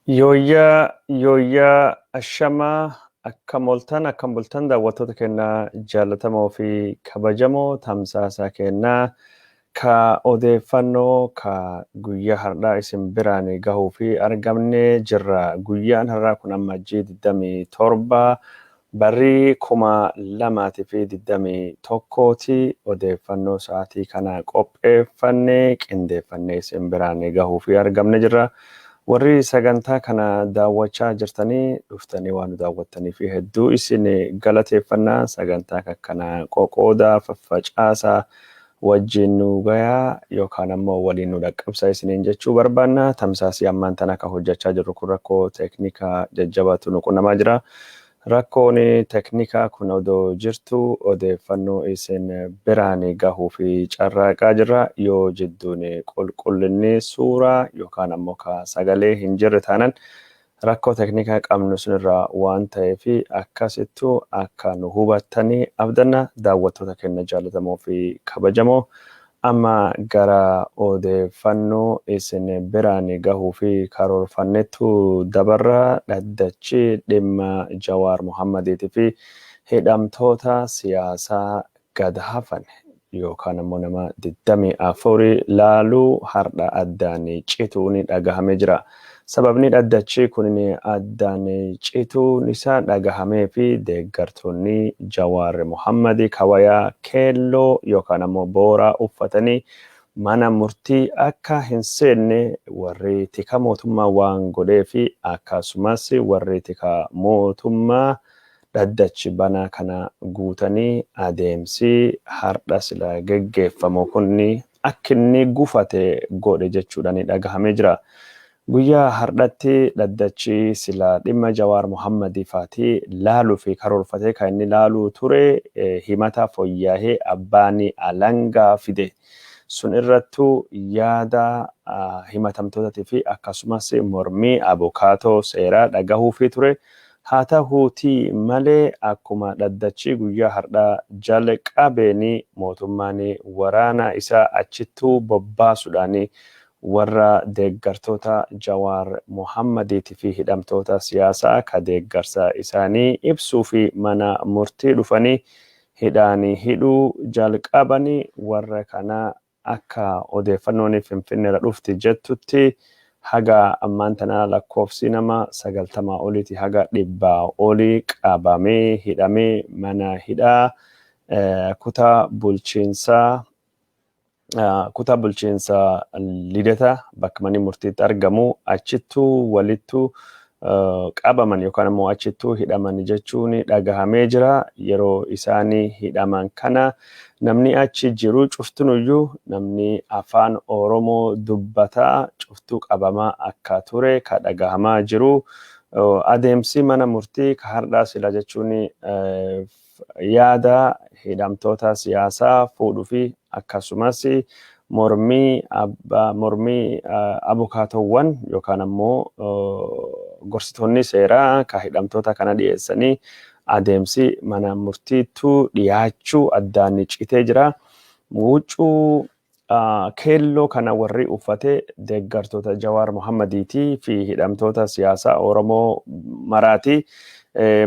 Yooyyaa ashamaa akkam bultan daawwattoota kennaa jaallatamoo fi kabajamoo tamsaasaa kennaa ka odeeffannoo ka guyyaa har'aa isin biraan gahuu fi argamne jirra. Guyyaan har'aa kun ammajjii 27 barrii 2021ti. Odeeffannoo sa'aatii kana qopheeffannee qindeeffannee isin biraan gahuu fi argamne jirra. Warri sagantaa kana daawwachaa jirtanii dhuftanii waan daawwattanii fi hedduu isin galateeffannaa. Sagantaa kana qoqoodaa faffacaasaa wajjin nu gayaa yookaan ammoo waliin nu dhaqqabsaa isiniin jechuu barbaanna. Tamsaasii ammaan tana kan hojjechaa jirru kun rakkoo teeknikaa jajjabaatu nu qunnamaa jira. Rakkoon teeknikaa kun odoo jirtu odeeffannoo isin biraan gahuu fi carraaqaa jirra. Yoo jidduun qulqullinni suuraa yookaan ammoo sagalee hin jirre taanan rakkoo teeknikaa qabnu sunirraa waan ta'eef akkasittuu akka nu hubattanii abdanna. Daawwattoota keenya jaallatamoo fi kabajamoo amma gara odeeffannoo isin biraan gahuu fi karoorfannetu dabarra. Dhaddachi dhimma Jawaar Mohammadiitii fi hidhamtoota siyaasaa gad hafan yookaan ammoo nama 24 laaluu har'a addaan cituun dhagahamee jira. Sababni dhaddachi kun addaan cituun isaa dhagahamee fi deeggartoonni Jawaar Mohammadii kawayaa keelloo yookaan ammoo booraa uffatanii mana murtii akka hin seenne warri tika mootummaa waan godhee fi akkasumas warri tika mootummaa dhaddachi banaa kana guutanii adeemsi har'a sila geggeeffamu kunni akka inni gufate godhe jechuudhaan dhagahamee jira. Guyyaa har'atti dhaddachi sila dhimma Jawaar Mohammadii faatii laaluu fi karoorfatee kan inni laaluu ture himata fooyya'ee abbaan alangaa fide. Sun irrattuu yaada himatamtootatii fi akkasumas mormii abukaatoo seeraa dhagahuufii ture. Haa ta'uutii malee akkuma dhaddachi guyyaa har'aa jalqabeen mootummaan waraana isaa achittuu bobbaasuudhaan warra deeggartoota Jawaar Mohammadiitii fi hidhamtoota siyaasaa ka deeggarsa isaanii ibsuu fi mana murtii dhufanii hidhuu jalqabanii. Warra kana akka odeeffannoon Finfinneerra dhufti jettutti haga ammaan tana lakkoofsi nama 90 oliiti haga 100 olii qabamee hidhamee mana hidhaa kutaa bulchiinsaa lidata bakka manni murtiitti argamu achittuu walittuu qabaman yookaan ammoo achittuu hidhaman jechuun dhagahamee jira. Yeroo isaanii hidhaman kana namni achi jiru cuftunuyyuu namni afaan Oromoo dubbataa cuftuu qabamaa akka ture ka dhagahamaa jiru. Adeemsi mana murtii ka har'aa sila jechuun yaada hidhamtoota siyaasaa fuudhuu fi akkasumas mormii abukaatowwan yookaan ammoo gorsitoonni seeraa ka hidhamtoota kana dhiyeessanii adeemsi mana murtiitu dhiyaachuu addaan citee jira. Huccuu keelloo kana warri uffate deeggartoota Jawaar Mohammadiitii fi hidhamtoota siyaasaa Oromoo maraati.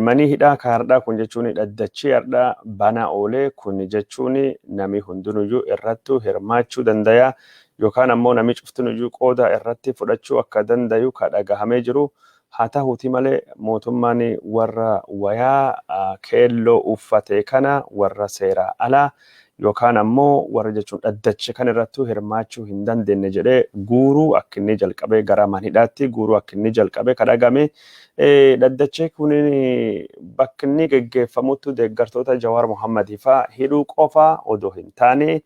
Mani hidhaa ka har'aa kun jechuun dhaddachi har'aa bana oolee kun jechuun nami hundinuyyuu irrattu hirmaachuu danda'a yookaan ammoo nami cuftinuyyuu qooda irratti fudhachuu akka dandayu ka dhagahamee jiru. Haa ta'uutii malee mootummaan warra wayaa keelloo uffate kana warra seeraa alaa yookaan ammoo warra jechuun dhaddachi kan irrattu hirmaachuu hin dandeenye jedhee guuruu akka inni jalqabee gara mana hidhaatti guuruu akka inni jalqabee ka dhagame. Dhaddachi kun bakki inni geggeeffamutti deeggartoota Jawaar Mohammadii fa'aa hidhuu qofaa odoo hin taane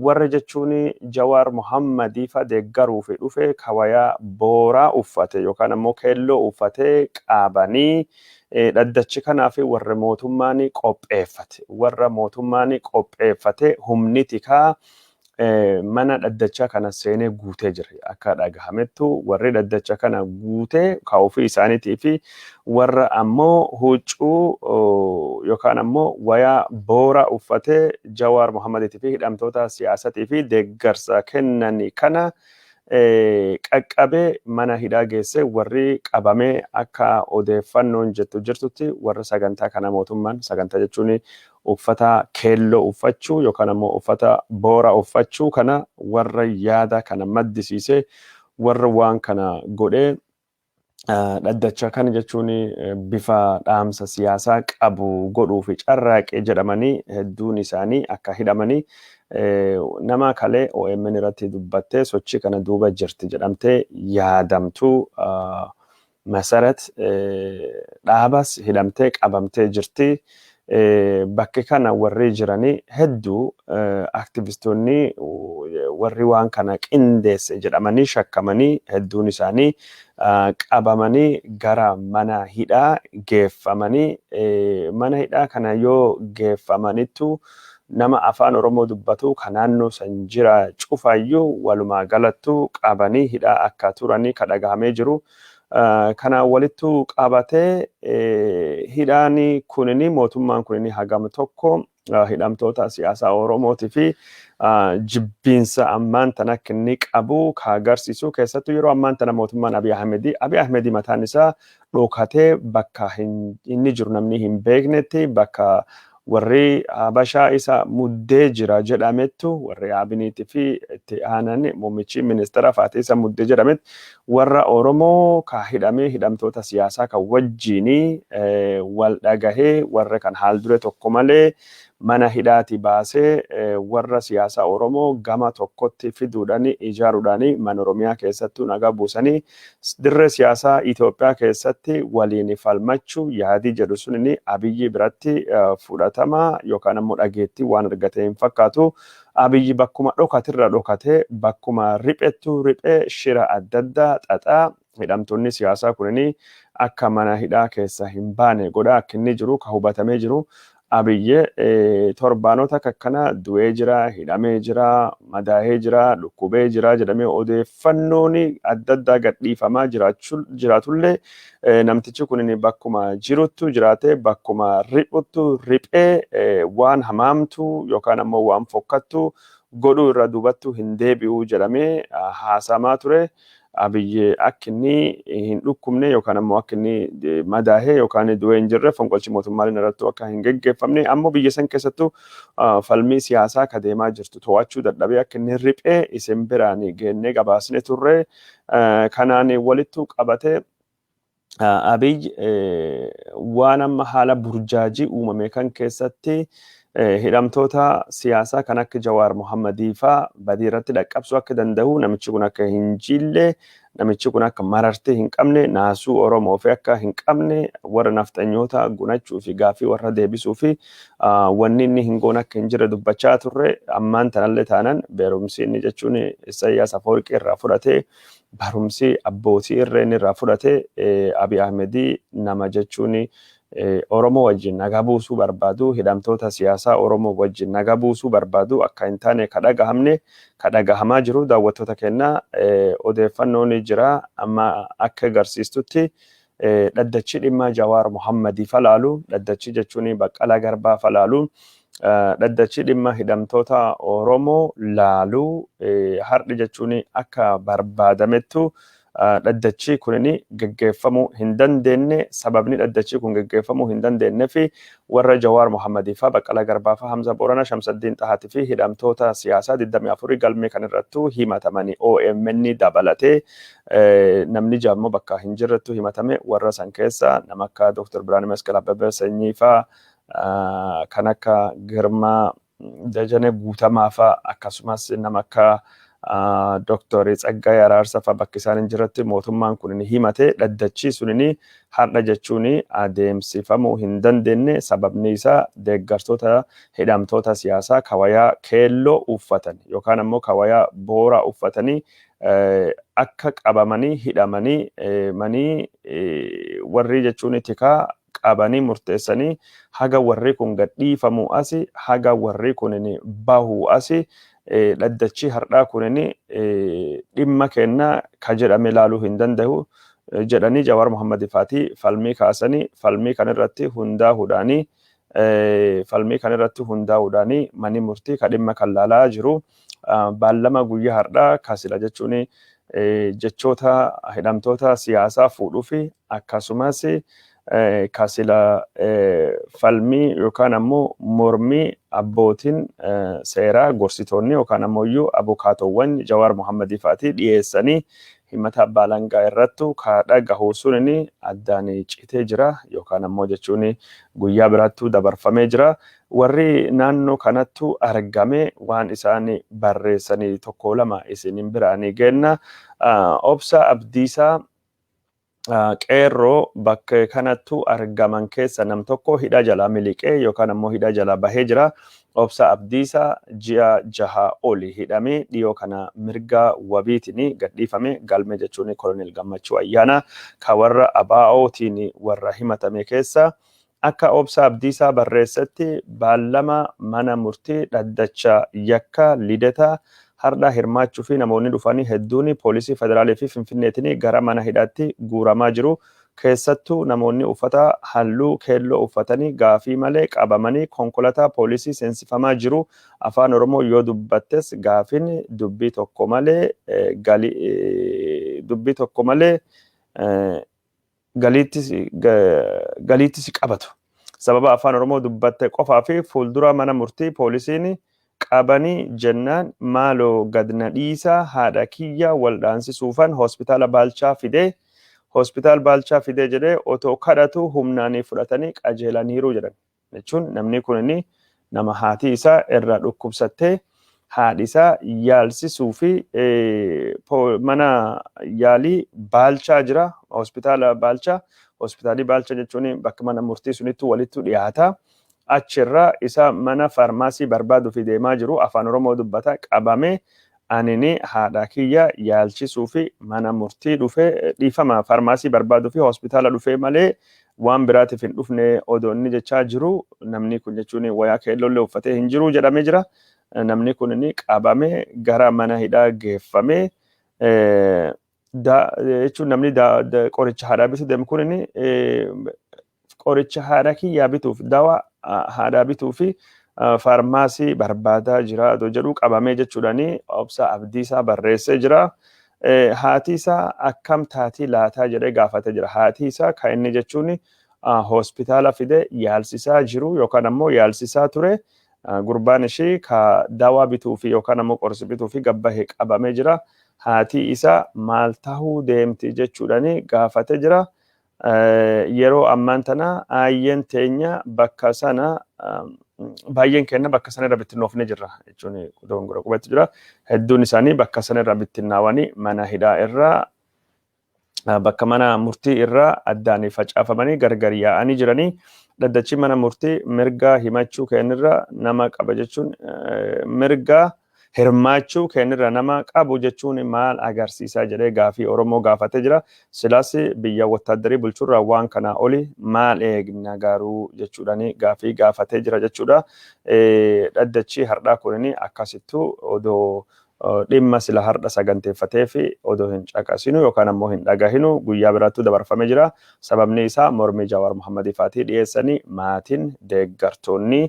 warra jechuun Jawaar Mohammadii fa'aa deeggaruuf dhufe kawayaa booraa uffate yookaan ammoo keelloo uffate qabanii dhaddachi kanaaf warra mootummaan qopheeffate humni tikaa mana dhaddacha kana seenee guutee jira. Akka dhagahamettu warri dhaddacha kana guutee kaa'uufii isaaniitii fi warra ammoo huccuu yookaan ammoo wayaa boora uffatee Jawaar Mohammadiitii fi hidhamtoota siyaasatii fi deeggarsa kennanii kana qaqqabee mana hidhaa geesse warri qabamee akka odeeffannoon jirtutti warra sagantaa kana mootummaan sagantaa jechuun uffata keelloo uffachuu yookaan ammoo uffata boora uffachuu kana warra yaada kana maddisiise warra waan kana godhee dhaddacha kana jechuun bifa dhaamsa siyaasaa qabu godhuu fi carraaqee jedhamanii hedduun isaanii akka hidhamanii nama kalee OMN irratti dubbattee sochii kana duuba jirti jedhamtee yaadamtu masarat dhaabas hidhamtee qabamtee jirti. Bakki kana warri jiranii hedduu aktivistoonni warri waan kana qindeesse jedhamanii shakkamanii hedduun isaanii qabamanii gara mana hidhaa geeffamanii mana hidhaa kana yoo geeffamanittu nama afaan Oromoo dubbatu kan naannoo san jira cufayyuu walumaa galattu qabanii hidhaa akka turanii kadhagahamee jiru. Kana walittu qabatee hidhaani kunini mootummaan kunini hagam tokko hidhamtoota siyaasaa Oromootii fi jibbiinsa ammaan tana kinni qabu ka agarsiisu keessattuu yeroo ammaan tana mootummaan Abiy Ahmedii mataan isaa dhokatee bakka inni jiru namni hin beeknetti bakka warri Habashaa isa muddee jira jedhamettu warri Abiniitii fi itti aanan muummichi ministeera Faatee isa muddee jedhamet warra Oromoo ka hidhamee hidhamtoota siyaasaa kan wajjini wal dhagahee warra kan haal dure tokko malee mana hidhaati baasee warra siyaasaa Oromoo gama tokkotti fiduudhaani ijaaruudhaani mana Oromiyaa keessattuu nagaa buusanii dirree siyaasaa Itoophiyaa keessatti waliin falmachuu yaadii jedhu sunini Abiyyi biratti fudhatama yookaan ammoo dhageettii waan argatee hin fakkaatu. Abiyyi bakkuma dhokatirra dhokatee bakkuma riphee shira adda addaa xaxaa hidhamtoonni siyaasaa kunini akka mana hidhaa keessa hin baane godha akka inni jiru ka hubatamee jiru. Abiyyi torbaanota akkana du'ee jira, hidhamee jira, madaahee jira, dhukkubee jira jedhamee odeeffannoon adda addaa gadhiifamaa jiraatullee namtichi kun bakkuma jiruttu jiraatee bakkuma riphee waan hamaamtu yookaan ammoo waan fokkattu godhuu irra duubattu hin deebi'u jedhamee haasamaa ture. Abiyyi akka inni hin dhukkubne yookaan ammoo akka inni madaahee yookaan du'ee hin jirre fonqolchi mootummaaleen irratti akka hin geggeeffamne ammoo biyya san keessattuu falmii siyaasaa ka deemaa jirtu to'achuu dadhabee akka inni riphee isin biraan geennee gabaasne turre kanaan walittu qabatee Abiyyi waan amma haala burjaajii uumame kan keessatti hidhamtoota siyaasaa kan akka Jawaar Mohammadii faa badii irratti dhaqqabsuu akka danda'u namichi kun akka hin jille namichi kun akka marartee hin qabne naasuu Oromoo fi akka hin qabne warra nafxanyoota gunachuu fi gaafii warra deebisuu fi wanni inni hin goone akka hin jirre dubbachaa turre ammaan tanallee taanan beerumsi inni jechuun Isaayyaas Afeworqii irraa fudhatee barumsi abbootii irreen irraa fudhatee Abiy Ahmedii nama jechuun Oromoo wajjin nagaa buusuu barbaadu hidhamtoota siyaasaa Oromoo wajjin nagaa buusuu barbaadu akka hin taane kadhagahamaa jiru daawwattoota keenya odeeffannoon jira amma akka agarsiistutti dhaddachi dhimma Jawaar Mohammadii falaalu dhaddachi jechuun Baqqalaa Garbaa falaalu dhaddachi dhimma hidhamtoota Oromoo laalu har'i jechuun akka barbaadamettu dhaddachi kunini geggeeffamuu hin dandeenye sababni dhaddachi kun geggeeffamuu hin dandeenye fi warra Jawaar Mohammadii faa Baqqalaa Garbaa faa Hamza Boorana Shamsaddiin Xahaati fi hidhamtoota siyaasaa 24 galmee kan irrattu himatamanii OMN dabalatee namni jaammoo bakka hin jirrettu himatame warra san keessa nama akka Dr. Biraanuu Masqal Abbabee Sanyii faa kan akka Girmaa Dajanee Guutamaa faa akkasumas nama akka Dr. Tsaggaayee Araarsaa faa bakki isaan hin jirretti mootummaan kun himate dhaddachi sunini har'a jechuun adeemsifamuu hin dandeenye sababni isaa deeggartoota hidhamtoota siyaasaa kawayaa keelloo uffatan yookaan ammoo kawayaa boora uffatanii akka qabamanii hidhamanii manii warri jechuun tikaa qabanii murteessanii haga warri kun gadhiifamuu asi haga warri kun bahuu asi dhaddachi har'aa kunini dhimma kenna ka jedhame ilaaluu hin danda'u jedhanii Jawaar Mohammadii faatii falmii kaasanii falmii kan irratti hundaa'uudhaanii manni murtii ka dhimma kan laalaa jiru baallama guyyaa har'aa kasila jechuun jechoota hidhamtoota siyaasaa fuudhuu fi akkasumas kasila falmii yookaan ammoo mormii abbootiin seeraa gorsitoonni yookaan ammoo iyyuu abukaatowwan Jawaar Mohammadii fa'aatii dhiyeessanii himata abbaa alangaa irrattu kaadha gahuu sunini addaan citee jira yookaan ammoo jechuun guyyaa biraattuu dabarfamee jira. Warri naannoo kanattu argame waan isaan barreessanii tokko lama isinin biraanii kenna. Obsa Abdiisaa qeeroo bakka kanattu argaman keessa nam tokko hidha jala miliqee yookaan ammoo hidha jala bahee jira. Obsa Abdiisaa ji'a 6 oli hidhamee dhiyoo kana mirga wabiitiin gadhiifame galme jechuun Kolonel Gammachuu Ayyaana ka warra ABO'tiin warra himatame keessa akka obsa Abdiisaa barreessatti baallama mana murtii dhaddacha yakka lidata har'a hirmaachuu fi namoonni dhufanii hedduun poolisii federaalii fi finfinneetiin gara mana hidhaatti guuramaa jiru. Keessattuu namoonni uffata halluu keelloo uffatanii gaafii malee qabamanii konkolaataa poolisii seensifamaa jiru. Afaan Oromoo yoo dubbattes gaafiin dubbii tokko malee galiittis qabatu. Sababa afaan Oromoo dubbatte qofaa fi fuuldura mana murtii poolisiin qabanii jennaan maaloo gad na dhiisaa haadha kiyya waldhaansisuufan hospitaala Baalchaa fidee hospitaal Baalchaa fidee jedhee otoo kadhatu humnaanii fudhatanii qajeelaniiru jedhan. Jechuun namni kun nama haati isaa irraa dhukkubsattee haadhi isaa yaalsisuu fi mana yaalii Baalchaa jira. Hospitaala Baalchaa. Hospitaalii Baalchaa jechuun bakka mana murtii sunitti walitti dhiyaata. Achirraa isa mana farmaasii barbaadu fi deemaa jiru. Afaan Oromoo dubbata qabame. Anini haadha kiyya yaalchisuu fi mana murtii dhufee dhiifama farmaasii barbaaduu fi hospitaala dhufee malee waan biraatiif hin dhufne odoonni jechaa jiru. Namni kun jechuun wayaa keellollee uffatee hin jiru jedhamee jira. Namni kun qabame gara mana hidhaa geeffame. Jechuun namni qoricha haadhaa bituu deemu kun qoricha haadha kiyyaa bituuf dawaa haadhaa bituu fi farmaasii barbaadaa jira jedhu qabamee jechuudhaani obsa Abdiisaa barreessee jira. Haati isaa akkam taatii laataa jedhee gaafatee jira. Haati isaa kan inni jechuun hospitaala fidee yaalsisaa jiru yookaan ammoo yaalsisaa ture. Gurbaan ishii ka dawaa bituu fi yookaan ammoo qorsi bituu fi gabbahee qabamee jira. Haati isaa maal tahuu deemti jechuudhaani gaafatee jira. Yeroo ammaan tana aayyeen teenya bakka sana baay'een keenya bakka sana irra bittinnoofne jirra jechuun dogongora qubatti jira. Hedduun isaanii bakka sana irra bittinnaawanii mana hidhaa irraa bakka mana murtii irraa addaan facaafamanii gargar yaa'anii jiranii. Dhaddachi mana murtii mirga himachuu keenirra nama qaba jechuun mirga hirmaachuu keenirra nama qabu jechuun maal agarsiisaa jedhee gaafii Oromoo gaafatee jira. Silaas biyya wattaaddarii bulchuurraa waan kanaa oli maal eegna garuu jechuudhaani gaafii gaafatee jira jechuudha. Dhaddachi har'aa kunini akkasittuu odoo dhimma sila har'a saganteeffatee fi odoo hin caqasinu yookaan ammoo hin dhagahinu guyyaa biraattuu dabarfamee jira. Sababni isaa mormii Jawaar Mohammadii fa'aatii dhiyeessanii maatiin deeggartoonni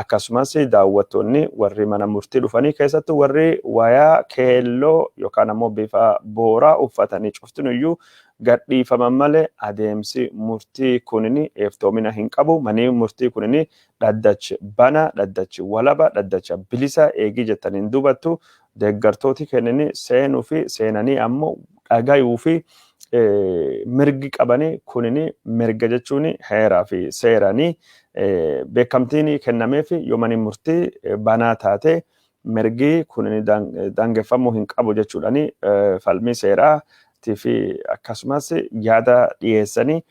akkasumas daawwattoonni warri mana murtii dhufanii keessattuu warri wayaa keelloo yookaan ammoo bifa booraa uffatanii cuftinuyyuu gadhiifaman malee adeemsi murtii kunini eftoomina hin qabu. Manni murtii kunini dhaddachi bana, dhaddachi walaba, dhaddacha bilisa eegii jettaniin dubattu. Deeggartooti kennanii seenuu fi seenanii ammoo dhagayuu fi mirgi qabanii kunini mirga jechuun heeraa fi seeranii beekamtiin kennameef yoo manni murtii banaa taate mirgi kunini daangeffamuu hin qabu jechuudhaani falmii seeraatii fi akkasumas yaada dhiyeessanii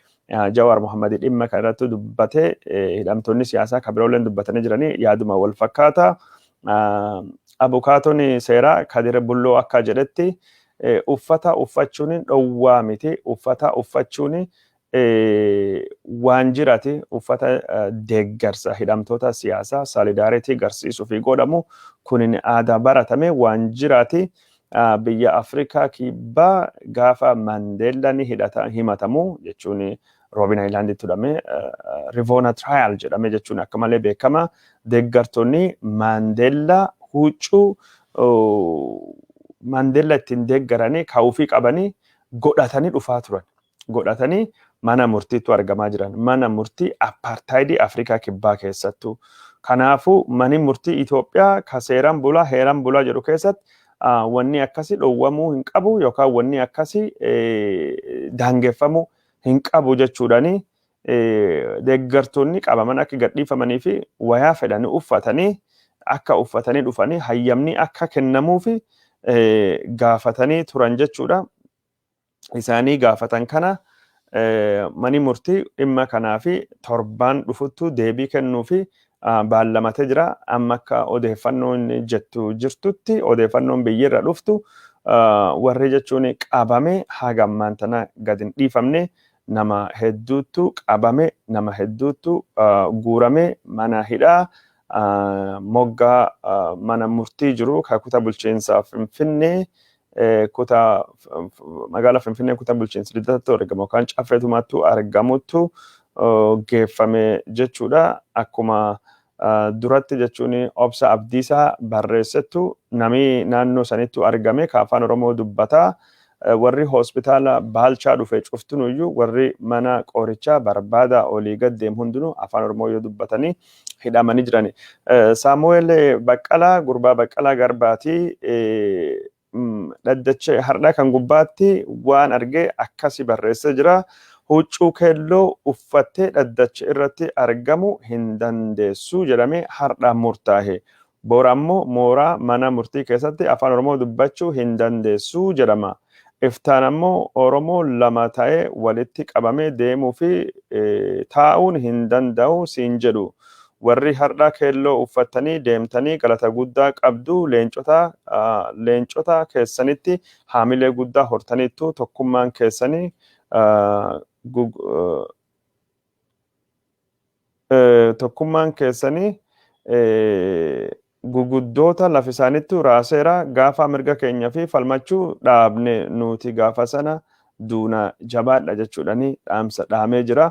Jawaar Mohammadii dhimma kanarratti dubbatee hidhamtoonni siyaasaa kan birooleen dubbatanii jiranii yaaduma wal fakkaata. Abukaatonni seeraa Kadir Bulloo akka jedhetti uffata uffachuun dhowwaa miti. Uffata uffachuun waan jiraati. Uffata deeggarsa hidhamtoota siyaasaa solidaaritii garsiisuu fi godhamu kunin aadaa baratame waan jiraati. Biyya Afrikaa kibbaa gaafa Mandeellaan himatamu jechuun Robin Island jedhame Rivoona Trial jedhame jechuun akka malee beekama. Deeggartoonni Mandeellaa huccuu Mandela ittiin deeggaranii kaa'uufii qabanii godhatanii dhufaa turan. Godhatanii mana murtiitu argamaa jiran. Mana murtii apartaayidii Afrikaa kibbaa keessattuu. Kanaafuu mani murtii Itoophiyaa ka seeraan bulaa heeraan bulaa jedhu keessatti wanni akkasii dhowwamuu hin qabu yookaan wanni akkasii daangeffamuu hin qabu jechuudhaani deeggartoonni qabaman akka gadhiifamanii fi wayaa fedhanii uffatanii akka uffatanii dhufanii hayyamni akka kennamuufi gaafatanii turan jechuudha. Isaanii gaafatan kana mani murtii dhimma kanaa fi torbaan dhufuttu deebii kennuu fi baallamatee jira. Amma akka odeeffannoon jettu jirtutti odeeffannoon biyyirra dhuftu warri jechuun qabame haga ammaan tana gad hin dhiifamne nama hedduutu qabame nama hedduutu guurame mana hidhaa moggaa mana murtii jiru kutaa bulchiinsaa Finfinnee kutaa magaalaa Finfinnee kutaa bulchiinsa Liddatatti argamu yookaan Caffeetumaatti argamutu geeffame jechuudha. Akkuma duratti jechuun obsa Abdiisaa barreessattu namni naannoo sanitti argame ka afaan Oromoo dubbataa warri hospitaala Baalchaa dhufe cuftunuyyuu warri mana qorichaa barbaada olii gad deemu hundinuu afaan Oromoo yoo dubbatanii hidhamanii jirani. Saamu'eel Baqqalaa gurbaa Baqqalaa Garbaatii dhaddacha har'aa kan gubbaatti waan argee akkasi barreessee jira. Huccuu keelloo uffattee dhaddacha irratti argamu hin dandeessu jedhamee har'aan murtaa'e. Boora ammoo mooraa mana murtii keessatti afaan Oromoo dubbachuu hin dandeessu jedhama. Iftaan ammoo Oromoo lama ta'ee walitti qabamee deemuu fi taa'uun hin danda'u siin jedhu. Warri har'aa keelloo uffatanii deemtanii galata guddaa qabdu leencota keessanitti haamilee guddaa hortaniittu tokkummaan keessanii tokkummaan keessanii guguddoota lafisaanittu raaseera gaafa mirga keenya fi falmachuu dhaabne nuti gaafa sana duuna jabaadha jechuudhani dhaamsa dhaamee jira.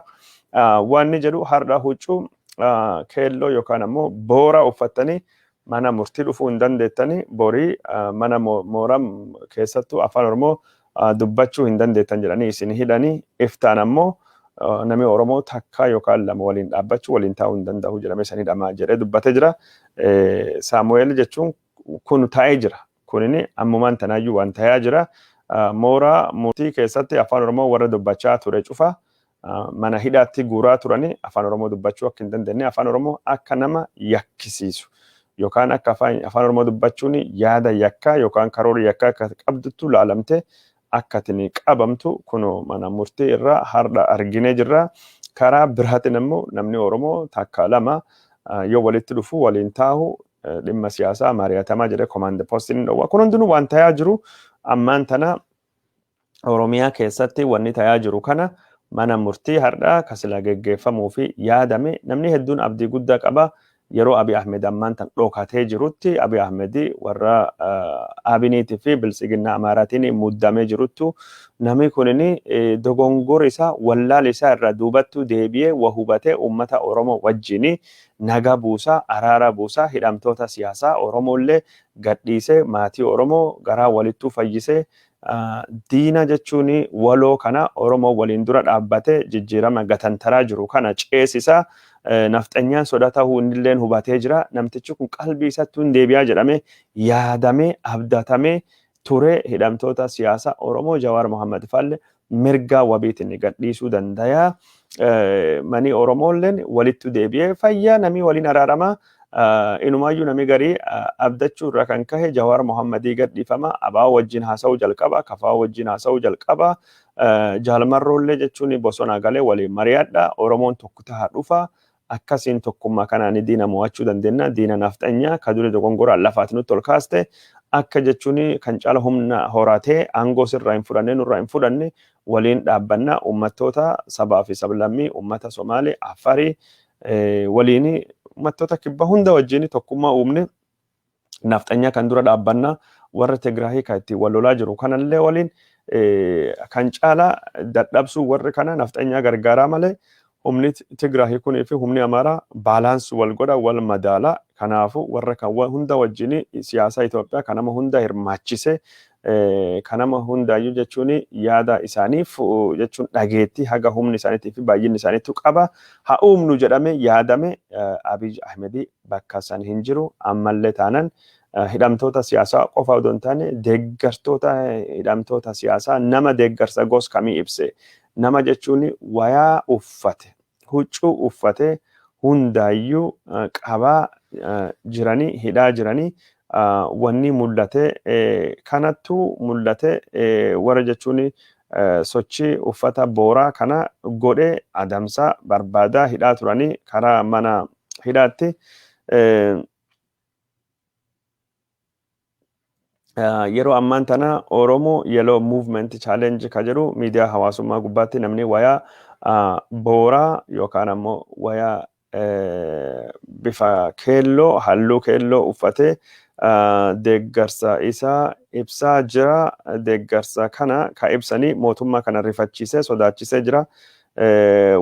Wanni jedhu har'a huccuu keelloo yookaan ammoo boora uffattanii mana murtii dhufuu hin dandeettanii borii mana mooraa keessattuu afaan Oromoo dubbachuu hin dandeettan jedhanii isin hidhanii. Iftaan ammoo namni Oromoo takka yookaan lama waliin dhaabbachuu waliin taa'uu hin danda'u jedhamee san hidhamaa jedhee dubbatee jira. Saamu'eel jechuun kun taa'ee jira. Kunini ammumaan tanaayyuu waan ta'aa jira. Mooraa murtii keessatti afaan Oromoo warra dubbachaa ture cufa mana hidhaatti guuraa turanii afaan Oromoo dubbachuu akka hin dandeenye afaan Oromoo akka nama yakkisiisu yookaan akka afaan Oromoo dubbachuun yaada yakkaa yookaan karoora yakkaa akka qabdutu laalamte akkatiin qabamtu kun mana murtii irraa har'a arginee jirra. Karaa biraatiin immoo namni Oromoo takka lama yoo walitti dhufu waliin taa'u dhimma siyaasaa mari'atamaa jedhee komaande poostiin dhowwa. Kun hundinuu waan ta'aa jiru ammaan tana Oromiyaa keessatti wanni ta'aa jiru kana mana murtii har'aa kasila geggeeffamuu fi yaadame namni hedduun abdii guddaa qaba. Yeroo Abiy Ahmed ammaan tan dhokatee jirutti Abiy Ahmed warra Abiniitii fi Bilisiginnaa Amaaraatiin muddamee jiruttu namni kunini dogongora isaa wallaal isaa irraa duubattu deebi'ee wahubatee uummata Oromoo wajjin nagaa buusaa araara buusaa hidhamtoota siyaasaa Oromoollee gadhiisee maatii Oromoo garaa walittuu fayyisee diina jechuun waloo kana Oromoo waliin dura dhaabbatee jijjiirama gatantaraa jiru kana ceesisaa nafxanyaan sodataa hundilleen hubatee jira. Namtichi kun qalbii isaatti deebi'aa jedhamee yaadamee abdatamee ture. Hidhamtoota siyaasaa Oromoo Jawaar Mohaammed Falle mirgaa wabiitiin gadhiisuu danda'a. Mani Oromoolleen walitti deebi'ee fayyaa namni waliin araaramaa inumaayyuu namni garii abdachuu irraa kan kahe Jawaar Mohaammed gadhiifama. Abaa wajjin haasa'uu jalqaba. Kafaa wajjin haasa'uu jalqaba. Jaalmarroollee jechuun bosona galee waliin mari'adha. Oromoon tokko ta'a dhufa. Akkasiin tokkummaa kanaan diina mo'achuu dandeenya. Diina nafxanyaa ka duri dogongoraan lafaatti nutti ol kaaste akka jechuun kan caala humna horatee aangoo sirraa hin fudhanne nurraa hin fudhanne waliin dhaabbanna uummattoota sabaa fi sablammii uummata Somaalee Afarii waliin uummattoota kibba hunda wajjin tokkummaa uumne nafxanyaa kan dura dhaabbanna warra Tigraahii kan ittiin wal lolaa jiru kanallee waliin kan caala dadhabsuu warri kana nafxanyaa gargaaraa malee humni Tigraahii kunii fi humni Amaaraa baalaansii wal godha wal madaala. Kanaafu warra kan hunda wajjin siyaasa Itoophiyaa kanama hunda hirmaachise kanama hundaayyuu jechuun yaada isaaniif jechuun dhageettii haga humni isaaniitii fi baay'inni isaaniitu qaba. Haa uumnu jedhame yaadame Abiy Ahmed bakka san hin jiru ammallee taanan hidhamtoota siyaasaa qofa odoo hin taane deeggartoota hidhamtoota siyaasaa nama deeggarsa gos kamii ibse nama jechuun wayaa uffate huccuu uffate hundaayyuu qabaa jiranii hidhaa jiranii wanni mul'ate kanattu mul'ate warra jechuun sochii uffata booraa kana godhe adamsa barbaadaa hidhaa turanii karaa mana hidhaatti yeroo ammaan tana Oromoo Yellow Movement Challenge ka jedhu miidiyaa hawaasummaa gubbaatti namni wayaa booraa yookaan ammoo wayaa bifa keelloo halluu keelloo uffatee deeggarsa isaa ibsaa jira. Deeggarsa kana ka ibsanii mootummaa kana rifachiisee sodaachisee jira.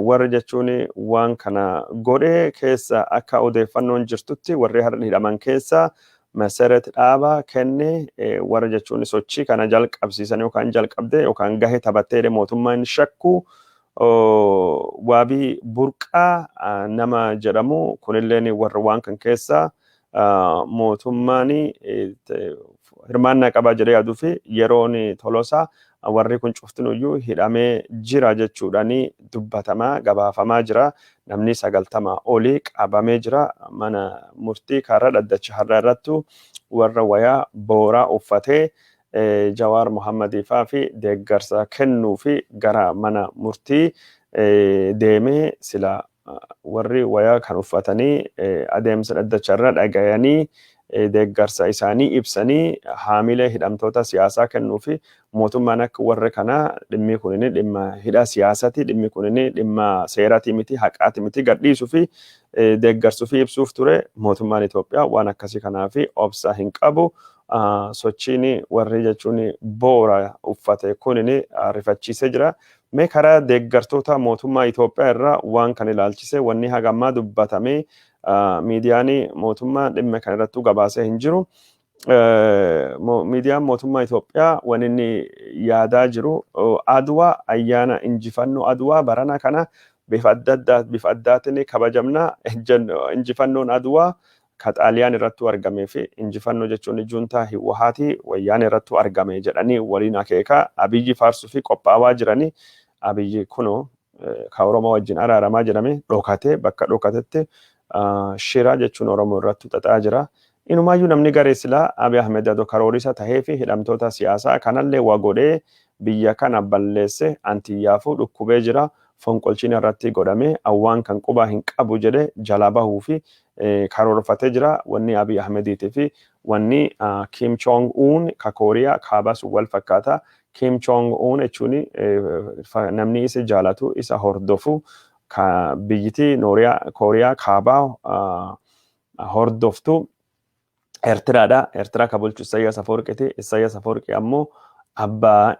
Warri jechuun waan kana godhe keessa akka odeeffannoon jirtutti warri har'a hidhaman keessa Masarat dhaaba kenne warra jechuun sochii kana jalqabsiisan yookaan jalqabde yookaan gahe taphattee mootummaan shakku waabii burqaa nama jedhamu kunilleen warra waan kan keessa mootummaan hirmaannaa qabaa jedhee yaaduu fi yeroon tolosaa warri kun cuftinuyyuu hidhamee jira jechuudhaani dubbatamaa gabaafamaa jira. Namni 90 olii qabamee jira mana murtii karaa dhaddacha har'a irrattu warra wayaa booraa uffatee Jawaar Mohammadiifaa fi deeggarsa kennuu fi gara mana murtii deemee sila warri wayaa kan uffatanii adeemsa dhaddacha irra dhagayanii deeggarsa isaanii ibsanii haamilee hidhamtoota siyaasaa kennuu fi mootummaan akka warra kana dhimmi kunini dhimma hidha siyaasati dhimmi kunini dhimma seerati miti haqaati miti gadhiisuu fi deeggarsuu fi ibsuuf ture mootummaan Itoophiyaa waan akkasii kanaa fi obsa hin qabu. Sochiin warri jechuun boora uffate kunini rifachiisee jira. Mee karaa deeggartoota mootummaa Itoophiyaa irraa waan kan ilaalchise wanni hagammaa dubbatame miidiyaan mootummaa dhimma kan irrattu gabaasee hin jiru. Miidiyaan mootummaa Itoophiyaa waan inni yaadaa jiru Aduwaa ayyaana injifannoo Aduwaa barana kana bifa addaatiin kabajamna. Injifannoon Aduwaa ka Xaaliyaan irrattu argamee fi injifannoo jechuun juntaa Hiwwahaati wayyaan irrattu argame jedhanii waliin akeeka Abiyyi faarsuu fi qophaawaa jiranii. Abiyyi kuno ka Oromoo wajjin araaramaa jedhame dhokatee bakka dhokatetti shira jechuun Oromoo irrattu xaxaa jira. Inumaayyuu namni garee silaa Abiy Ahmed adoo karoorisa tahee fi hidhamtoota siyaasaa kanallee waa godhee biyya kana balleesse antiyyaafuu dhukkubee jira. Fonqolchiin irratti godhame awwaan kan quba hin qabu jedhe jala bahuu fi karoorfatee jira. Wanni Abiy Ahmediitii fi wanni Kim Jong-un ka Kooriyaa kaabas wal fakkaata. Kim Jong-un jechuun namni isa jaalatu isa hordofu ka biyyiti Kooriyaa kaabaa hordoftu Eertiraadha. Eertiraa ka bulchu Isaayyaas Afwerqiiti. Isaayyaas Afwerqi ammoo abbaa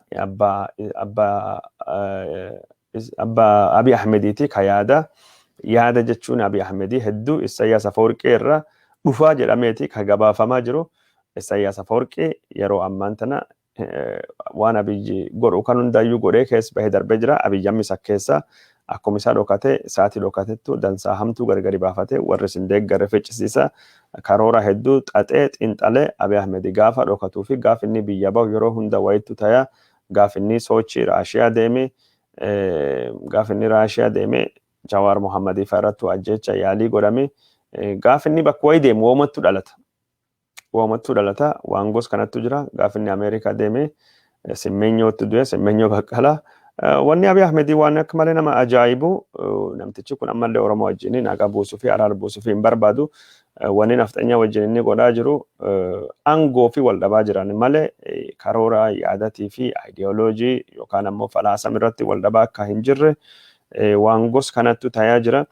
Abiy Ahmediiti ka yaada jechuun Abiy Ahmedii hedduu Isaayyaas Afwerqi irra dhufaa jedhameeti ka gabaafamaa jiru. Isaayyaas Afwerqi yeroo ammaan tana waan Abiyyi godhu kan hundaayyuu godhee keessa bahee darbee jira. Abiyyi ammisa keessa akkuma isaa dhokate saatii dhokatettu dansaa hamtuu gargari baafatee warri sin deeggarre ficcisiisa karoora hedduu xaxee xinxalee Abiy Ahmed gaafa dhokatuu fi gaaf inni biyya bahu yeroo hunda wayittu tayaa gaaf inni sochii Raashiyaa deeme Jawaar Mohammadiif irrattu ajjecha yaalii godhame gaaf inni bakka wayi deemu woomattu dhalata waan gos kanattu jira. Gaaf inni Ameerikaa deeme Simmenyootti du'e Simmenyoo Baqalaa. Wanni Abiy Ahmed waan akka malee nama ajaa'ibu namtichi kun ammallee Oromoo wajjin nagaa buusuu fi araara buusuu fi hin barbaadu. Wanni nafxanyaa wajjin inni godhaa jiru aangoo fi wal dhabaa jiran malee karoora yaadatii fi ideoloojii yookaan ammoo falaasama irratti wal dhabaa akka hin jirre waan gos kanattu tayaa jira.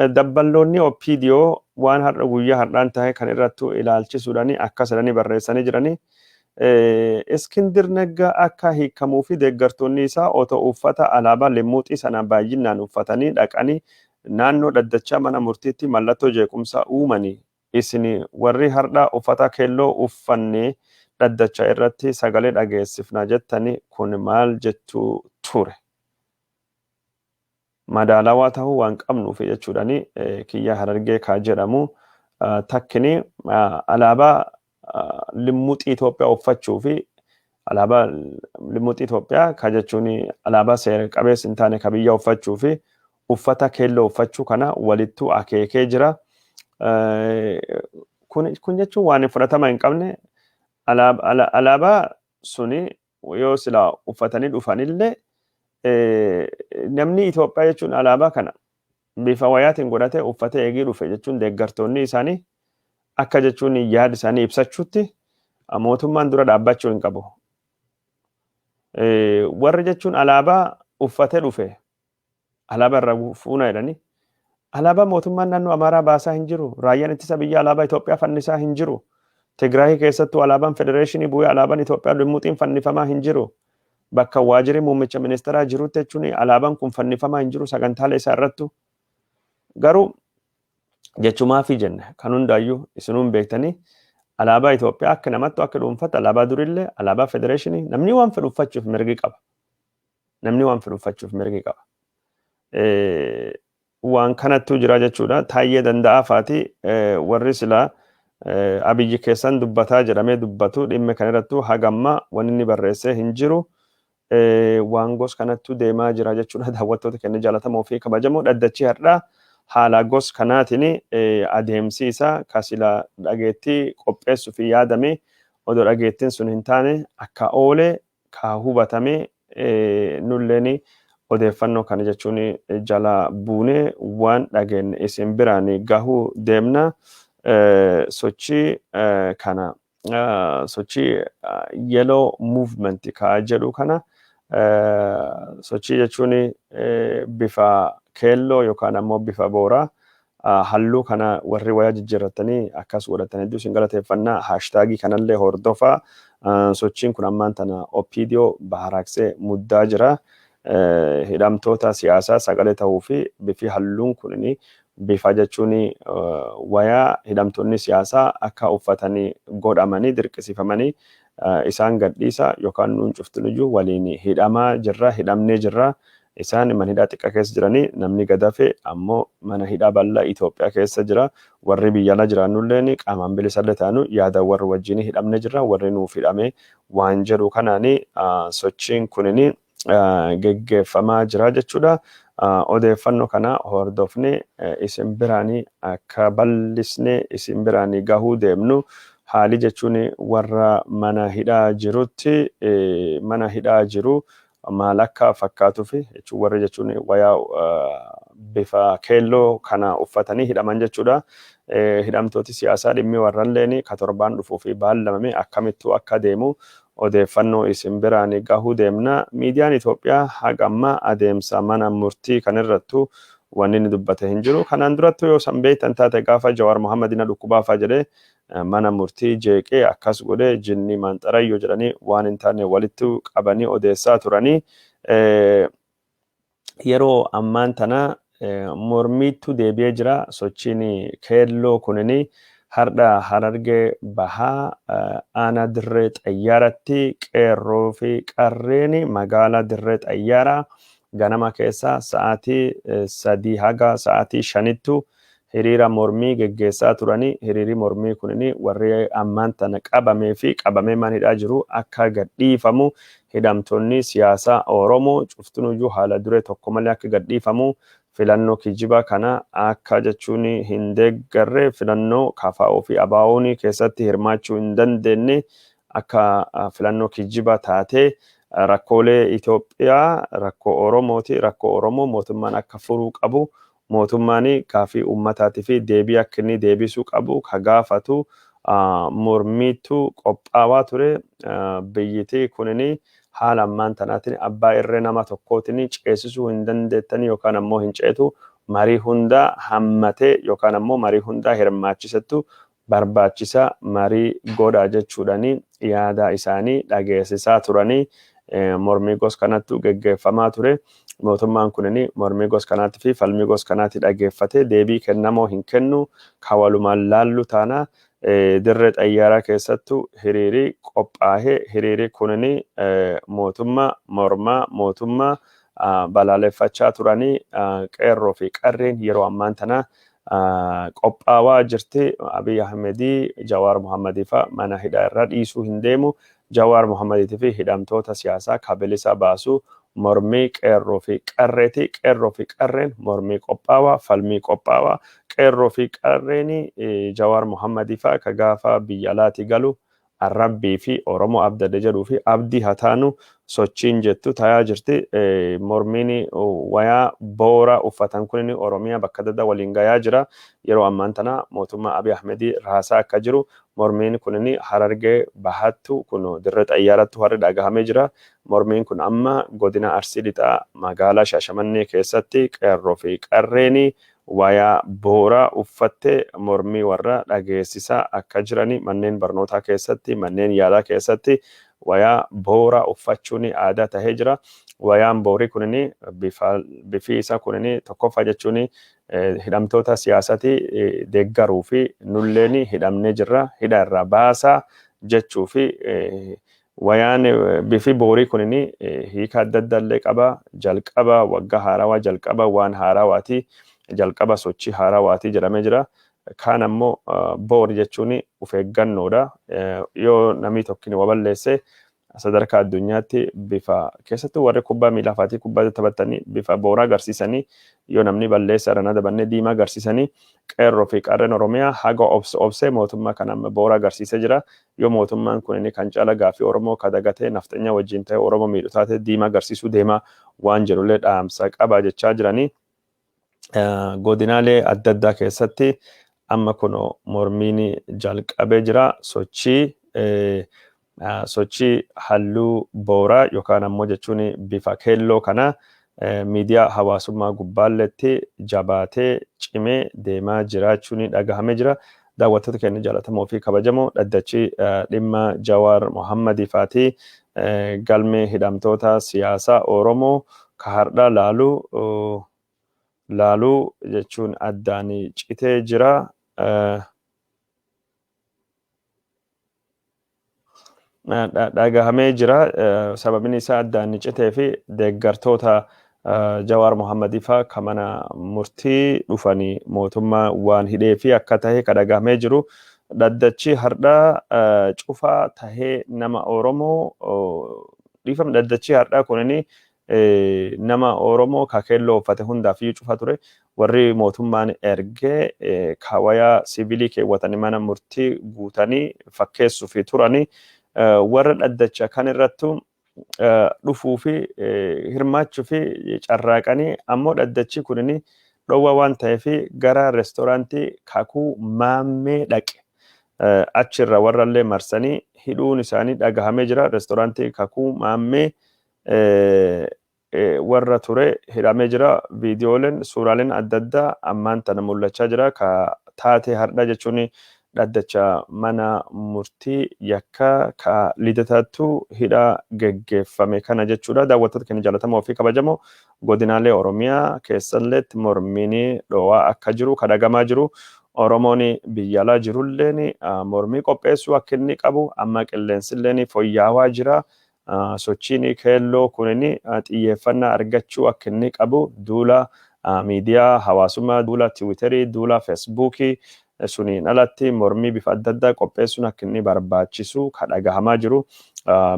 Dabballoonni OPDO waan har'a guyyaa har'aan tahe kan irrattu ilaalchisuudhaani akka sadanii barreessanii jiranii. Iskindir Neggaa akka hiikamuu fi deeggartoonni isaa otoo uffata alaabaa lemmuuxii sana baay'inaan uffatanii dhaqanii naannoo dhaddachaa mana murtiitti mallattoo jeequmsaa uumanii isini warri har'a uffata keelloo uffanne dhaddacha irratti sagalee dhageessifna jettani kun maal jechuu ture. Madaalawaa ta'uu waan qabnuuf jechuudhani kiyya Harargee kaa jedhamu takkini alaabaa limmuxii Itoophiyaa uffachuu fi alaabaa limmuxii Itoophiyaa ka jechuun alaabaa seera qabeessa hin taane ka biyya uffachuu fi uffata keelloo uffachuu kana walittu akeekee jira. Kun jechuun waan fudhatama hin qabne alaabaa suni yoo sila uffatanii dhufanillee namni Itoophiyaa jechuun alaabaa kana bifa wayaatiin godhatee uffatee eegii dhufe jechuun deeggartoonni isaanii akka jechuun yaada isaanii ibsachuutti mootummaan dura dhaabbachuu hin qabu. Warri jechuun alaabaa uffatee dhufe alaabaa irraa fuuna jedhanii alaabaa mootummaan naannoo Amaaraa baasaa hin jiru. Raayyaan ittisa biyya alaabaa Itoophiyaa fannisaa hin jiru. Tigraahii keessattuu alaabaan federeeshinii bu'ee alaabaan Itoophiyaa limmuxiin fannifamaa hin jiru. Bakka waajjirri muummicha ministeeraa jirutti jechuun alaabaan kun fannifamaa hin jiru sagantaalee isaa irrattu. Garuu jechumaa fi jenne kan hundaayyuu isinuun beektanii alaabaa Itoophiyaa akka namattu akka dhuunfatti alaabaa durillee alaabaa federeeshinii namni waan fedhu uffachuuf mirgi qaba. Namni waan fedhu uffachuuf mirgi qaba. Waan kanattuu jira jechuudha. Taayyee danda'aa faati warri silaa abiyyi keessan dubbataa jedhamee dubbatu dhimma kan irrattu hagamma waan inni barreessee hin jiru. Waan gos kanattuu deemaa jira jechuudha. Daawwattoota keenya jaalatamoo fi kabajamoo dhaddachi har'aa haala gos kanaatiin adeemsi isaa kasila dhageettii qopheessuuf yaadame odoo dhageettiin sun hin taane akka oolee ka hubatame nulleen odeeffannoo kana jechuun jala buunee waan dhageenye isin biraan gahuu deemna. Sochii kana sochii yellow movement ka jedhu kana sochii jechuun bifa keelloo yookaan ammoo bifa booraa halluu kana warri wayaa jijjiirratanii akkas godhatan hedduu isin galateeffannaa. Haashtaagii kanallee hordofaa. Sochiin kun ammaan tana Opiidiyoo baharaaksee muddaa jira. Hidhamtoota siyaasaa sagalee ta'uu fi bifi halluun kunini bifa jechuun wayaa hidhamtoonni siyaasaa akka uffatanii godhamanii dirqisifamanii isaan gadhiisa yookaan nuun cuftunuyyuu waliin hidhamaa jirra hidhamnee jirra. Isaan mana hidhaa xiqqaa keessa jiranii namni gadafe ammoo mana hidhaa bal'aa Itoophiyaa keessa jira. Warri biyya ala jiraannulleen qaamaan bilisallee taanu yaada warri wajjin hidhamne jirra. Warri nuuf hidhame waan jedhu kanaani sochiin kunini geggeeffamaa jira jechuudha. Odeeffannoo kana hordofne isin biraanii akka bal'isne isin biraanii gahuu deemnu haali jechuun warra mana hidhaa jirutti mana hidhaa jiru maal akka fakkaatuuf jechuun warri jechuun wayaa bifa keelloo kana uffatanii hidhaman jechuudha. Hidhamtooti siyaasaa dhimmi warralleen ka torbaan dhufuu fi baallamame akkamittuu akka deemu odeeffannoo isin biraan gahuu deemna. Miidiyaan Itoophiyaa hagamma adeemsa mana murtii kanirrattu wanni inni dubbate hin jiru. Kanaan durattu yoo san beektan taate gaafa Jawaar Mohammadina dhukkubaafaa jedhee mana murtii jeeqee akkas godhee jinni manxarayyoo jedhanii waan hin taane walitti qabanii odeessaa turanii. Yeroo ammaan tana mormiitu deebi'ee jira. Sochiin keelloo kunini har'a Harargee bahaa aanaa dirree xayyaaratti qeerroo fi qarreen magaalaa dirree xayyaaraa ganama keessa sa'aatii 3 haga sa'aatii 5tti hiriira mormii geggeessaa turanii. Hiriirri mormii kunini warri ammaan tana qabamee fi qabamee mana hidhaa jiru akka gadhiifamu hidhamtoonni siyaasaa Oromoo cuftunuyyuu haala duree tokko malee akka gadhiifamu filannoo kijibaa kana akka jechuun hin deeggarre filannoo KFO fi ABO'n keessatti hirmaachuu hin dandeenye akka filannoo kijibaa taatee rakkoolee Itoophiyaa rakkoo Oromooti. Rakkoo Oromoo mootummaan akka furuu qabu mootummaan gaafii uummataatii fi deebii akka inni deebisuu qabu ka gaafatu mormiitu qophaawaa ture. Biyyittii kunini haala ammaan tanaatiin abbaa irree nama tokkootiin ceesisuu hin dandeettanii yookaan ammoo hin ceetu marii hundaa hammatee yookaan ammoo marii hundaa hirmaachisettu barbaachisa marii godhaa jechuudhanii yaada isaanii dhageessisaa turanii. Mormii gos kanattu geggeeffamaa ture. mootummaan kunini mormii gosa kanaatii fi falmii gosa kanaatii dhageeffatee deebii kennamoo hin kennu kawalumaan laallu taana dirree xayyaaraa keessattu hiriirii qophaa'ee hiriirii kunini mootummaa mormaa mootummaa balaaleffachaa turanii qeerroo fi qarreen yeroo ammaan tana qophaawaa jirti. Abiy Ahmedii Jawaar Mohammadii fa'a mana hidhaa irraa dhiisuu hin deemu. Jawaar Mohammadiitii fi hidhamtoota siyaasaa kabilisa baasuu mormii qeerroo fi qarreeti. Qeerroo fi qarreen mormii qophaawaa falmii qophaawaa qeerroo fi qarreeni Jawaar Mohammadii fa'a ka gaafa biyya alaatii galu Arrabbii fi Oromoo abdada jedhuu fi abdii hataanu sochiin jettu tayaa jirti. Mormiin wayaa boora uffatan kun Oromiyaa bakka adda waliin gayaa jira. Yeroo ammaan tana mootummaa Abiy Ahmedii raasaa akka jiru mormiin kun Harargee bahattu kun dirree xayyaaratti warri dhagahamee jira. Mormiin kun amma godina Arsii lixaa magaalaa Shaashamannee keessatti qeerroo fi qarreeni wayaa boora uffattee mormii warra dhageessisaa akka jirani manneen barnootaa keessatti manneen yaalaa keessatti wayaa boora uffachuun aadaa tahee jira. Wayaan boorii kunini bifi isaa kunini tokkoffaa jechuun hidhamtoota siyaasati deeggaruu fi nulleen hidhamnee jirra hidha irraa baasaa jechuu fi wayaan bifi boorii kunini hiika adda addaa illee qaba. Jalqaba waggaa haarawaa jalqaba waan haarawaati jalqaba sochii haarawaati jedhamee jira. Kaan ammoo boor jechuun of eeggannoodha. Yoo namni tokko waballeesse sadarkaa addunyaatti bifa keessattuu warri kubbaa miilaa faatii kubbaa taphatanii bifa booraa agarsiisanii yoo namni balleessa irraan dabannee diimaa agarsiisanii qeerroo fi qarreen Oromiyaa haga obsee mootummaa kan amma boora agarsiisee jira. Yoo mootummaan kun kan caala gaafii Oromoo kadagatee nafxanya wajjin ta'e Oromoo miidhu taate diimaa agarsiisuu deemaa waan jedhullee dhaamsa qaba jechaa jiranii. Godinaalee adda addaa keessatti amma kun mormiin jalqabee jira. Sochii halluu booraa yookaan ammoo jechuun bifa keelloo kana miidiyaa hawaasummaa gubbaalletti jabaatee cimee deemaa jiraachuun dhagahamee jira. Daawwattoota keenya jaallatamoo fi kabajamoo dhaddachi dhimma Jawaar Mohammadii faatii galmee hidhamtoota siyaasaa Oromoo ka hardhaa laaluu jechuun addaan citee jira. Dhagahamee jira. Sababni isaa addaan citee fi deeggartoota Jawaar Mohammadii fa'a ka mana murtii dhufanii mootummaa waan hidhee fi akka tahe ka dhagahamee jiru. Dhaddachi hardhaa cufaa tahee nama Oromoo dhiifama. Dhaddachi hardhaa kunini nama Oromoo ka keelloo uffate hundaaf iyyuu cufa ture. Warri mootummaan ergee kaawaya siviilii keewwatanii mana murtii guutanii fakkeessuuf turanii warra dhaddacha kan irrattu dhufuu fi hirmaachuu fi carraaqanii ammoo dhaddachi kunini dhowwa waan ta'eef gara reestooraantii kakuu maammee dhaqe. Achirra warrallee marsanii hidhuun isaanii dhagahamee jira. Reestooraantii kakuu maammee warra ture hidhamee jira. Viidiyooleen suuraaleen adda addaa ammaan tana mul'achaa jira. Ka taatee hardhaa jechuun dhaddacha mana murtii yakka ka lidataattu hidhaa geggeeffame kana jechuudha. Daawwattoota keenya jaallatamoo fi kabajamoo godinaalee Oromiyaa keessalleetti mormiin dhoowaa akka jiru ka dhagamaa jiru. Oromoon biyya alaa jirulleen mormii qopheessuu akka inni qabu amma qilleensilleen fooyya'aa jira. Sochiin keelloo kunini xiyyeeffannaa argachuu akka inni qabu duula miidiyaa hawaasummaa duula tiwiiterii duula feesbuukii suniin alatti mormii bifa adda addaa qopheessuun akka inni barbaachisu ka dhagahamaa jiru.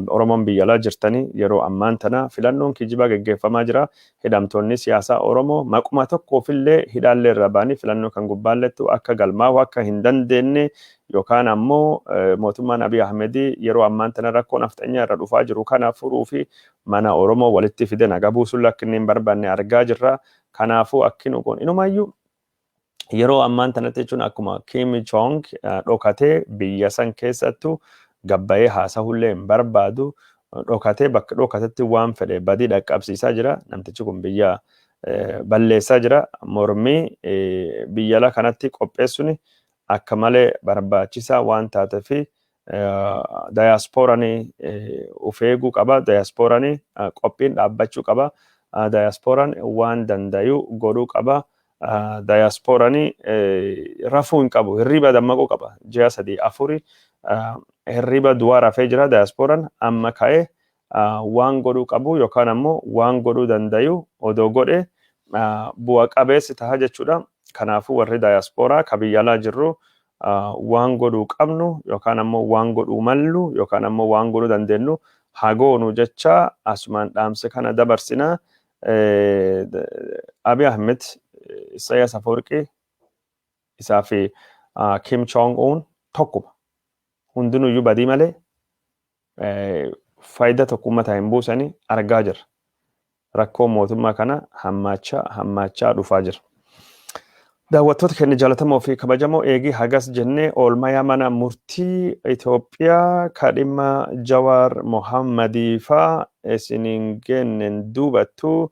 Oromoon biyya alaa jirtanii yeroo ammaan tana filannoon kijibaa geggeeffamaa jira. Hidhamtoonni siyaasaa Oromoo maquma tokkoofillee hidhaallee irra ba'anii filannoo kan gubbaallettu akka galmaa'u akka hin dandeenye yookaan ammoo mootummaan Abiy Ahmedii yeroo ammaan tana rakkoo nafxanyaa irra dhufaa jiru kana furuu fi mana Oromoo walitti fide nagaa buusuun akka inni hin barbaanne argaa jirra. Kanaafuu akkinu kun inumayyuu yeroo ammaan tanatti jechuun akkuma Kim Jong dhokatee biyya san keessattu gabbayee haasa'ullee hin barbaadu. Dhokatee bakka dhokatetti waan fedhe badii dhaqqabsiisaa jira. Namtichi kun biyya balleessaa jira. Mormii biyya alaa kanatti qopheessuun akka malee barbaachisaa waan taateef daayaaspooraan of eeguu qaba. Daayaaspooraan qophiin dhaabbachuu qaba. Diasporaan waan dandayu godhuu qaba. Diasporaan rafuu hin qabu, hirriba dammaquu qaba. Ji'a 3-4 hirriba duwwaa rafee jira diasporaan amma ka'ee waan godhuu qabu yookaan ammoo waan godhuu dandayu odoo godhe bu'a qabeessi ta'a jechuudha. Kanaafuu warri diasporaa ka biyya alaa jirru waan godhuu qabnu yookaan ammoo waan godhuu mallu yookaan ammoo waan godhuu dandeenyu haa goonu jecha asumaan dhaamsa kana dabarsina. Abiy Ahmed Isaiyaas Afwerqii isaa fi Kim Jong-un tokkuma. Hundinuyyuu badii malee faayidaa tokko uummata hin buusanii argaa jirra. Rakkoo mootummaa kana hammaachaa dhufaa jira. Daawwattoota keenya jaalatamoo fi kabajamoo eegii hagas jennee oolmaa mana murtii Itoophiyaa kadhimma Jawaar Mohammadii faa isiniin genneen duubattu